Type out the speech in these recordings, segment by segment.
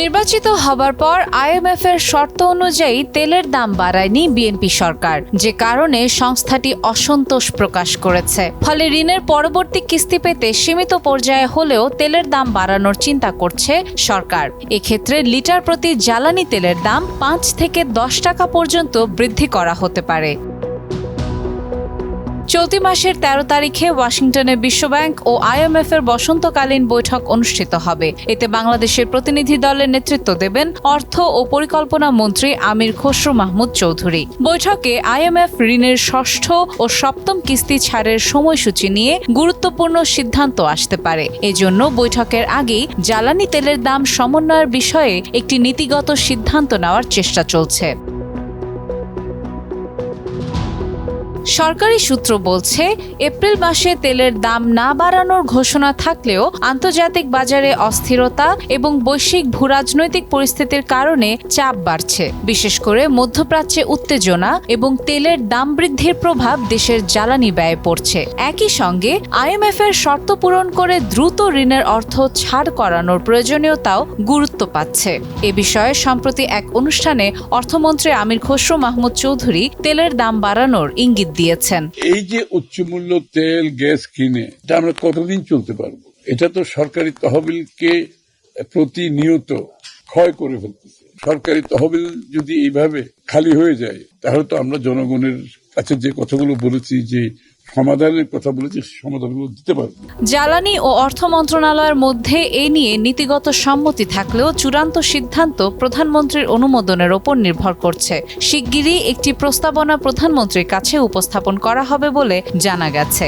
নির্বাচিত হবার পর আইএমএফ-এর শর্ত অনুযায়ী তেলের দাম বাড়ায়নি বিএনপি সরকার, যে কারণে সংস্থাটি অসন্তোষ প্রকাশ করেছে। ফলে ঋণের পরবর্তী কিস্তি পেতে সীমিত পর্যায়ে হলেও তেলের দাম বাড়ানোর চিন্তা করছে সরকার। এক্ষেত্রে লিটার প্রতি জ্বালানি তেলের দাম ৫ থেকে ১০ টাকা পর্যন্ত বৃদ্ধি করা হতে পারে। চলতি মাসের ১৩ তারিখে ওয়াশিংটনে বিশ্বব্যাংক ও আইএমএফ-এর বসন্তকালীন বৈঠক অনুষ্ঠিত হবে। এতে বাংলাদেশের প্রতিনিধি দলের নেতৃত্ব দেবেন অর্থ ও পরিকল্পনা মন্ত্রী আমির খসরু মাহমুদ চৌধুরী। বৈঠকে আইএমএফ ঋণের ষষ্ঠ ও সপ্তম কিস্তি ছাড়ের সময়সূচি নিয়ে গুরুত্বপূর্ণ সিদ্ধান্ত আসতে পারে। এজন্য বৈঠকের আগেই জ্বালানি তেলের দাম সমন্বয়ের বিষয়ে একটি নীতিগত সিদ্ধান্ত নেওয়ার চেষ্টা চলছে। সরকারি সূত্র বলছে, এপ্রিল মাসে তেলের দাম না বাড়ানোর ঘোষণা থাকলেও আন্তর্জাতিক বাজারে অস্থিরতা এবং বৈশ্বিক ভূরাজনৈতিক পরিস্থিতির কারণে চাপ বাড়ছে। বিশেষ করে মধ্যপ্রাচ্যে উত্তেজনা এবং তেলের দাম বৃদ্ধির প্রভাব দেশের জ্বালানি ব্যয়ে পড়ছে। একই সঙ্গে আইএমএফ-এর শর্ত পূরণ করে দ্রুত ঋণের অর্থ ছাড় করানোর প্রয়োজনীয়তাও গুরুত্ব পাচ্ছে। এ বিষয়ে সম্প্রতি এক অনুষ্ঠানে অর্থমন্ত্রী আমির খসরু মাহমুদ চৌধুরী তেলের দাম বাড়ানোর ইঙ্গিত দিয়েছেন। এই যে উচ্চমূল্য তেল গ্যাস কিনে এটা আমরা কতদিন চলতে পারবো? এটা তো সরকারি তহবিলকে প্রতিনিয়ত ক্ষয় করে ফেলতেছে। সরকারি তহবিল যদি এইভাবে খালি হয়ে যায় তাহলে তো আমরা জনগণের কাছে যে কথাগুলো বলেছি, যে সমাধানের কথা বলেছি, সমাধানগুলো দিতে পারবো। জ্বালানি ও অর্থ মন্ত্রণালয়ের মধ্যে এ নিয়ে নীতিগত সম্মতি থাকলেও চূড়ান্ত সিদ্ধান্ত প্রধানমন্ত্রীর অনুমোদনের ওপর নির্ভর করছে। শিগগিরই একটি প্রস্তাবনা প্রধানমন্ত্রীর কাছে উপস্থাপন করা হবে বলে জানা গেছে।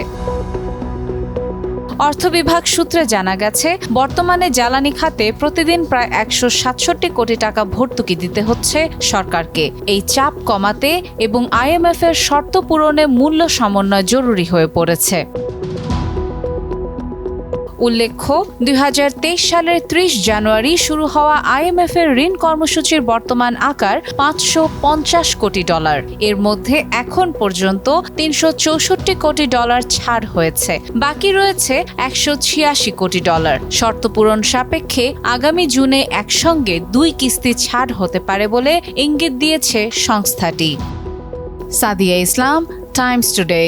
অর্থ বিভাগ সূত্রে জানা গেছে, বর্তমানে জ্বালানি খাতে প্রতিদিন প্রায় ১৬৭ কোটি টাকা ভর্তুকি দিতে হচ্ছে সরকারকে। এই চাপ কমাতে এবং আইএমএফ-এর শর্ত পূরণে মূল্য সমন্বয় জরুরি হয়ে পড়েছে। উল্লেখ্য, ২০২৩ সালের ৩০ জানুয়ারি শুরু হওয়া আইএমএফ-এর ঋণ কর্মসূচির বর্তমান আকার $৫৫০ কোটি। এর মধ্যে এখন পর্যন্ত $৩৬৪ কোটি ছাড় হয়েছে। বাকি রয়েছে $১৮৬ কোটি। শর্ত পূরণ সাপেক্ষে আগামী জুনে একসঙ্গে ২ কিস্তি ছাড় হতে পারে বলে ইঙ্গিত দিয়েছে সংস্থাটি। সাদিয়া ইসলাম, টাইমস টুডে।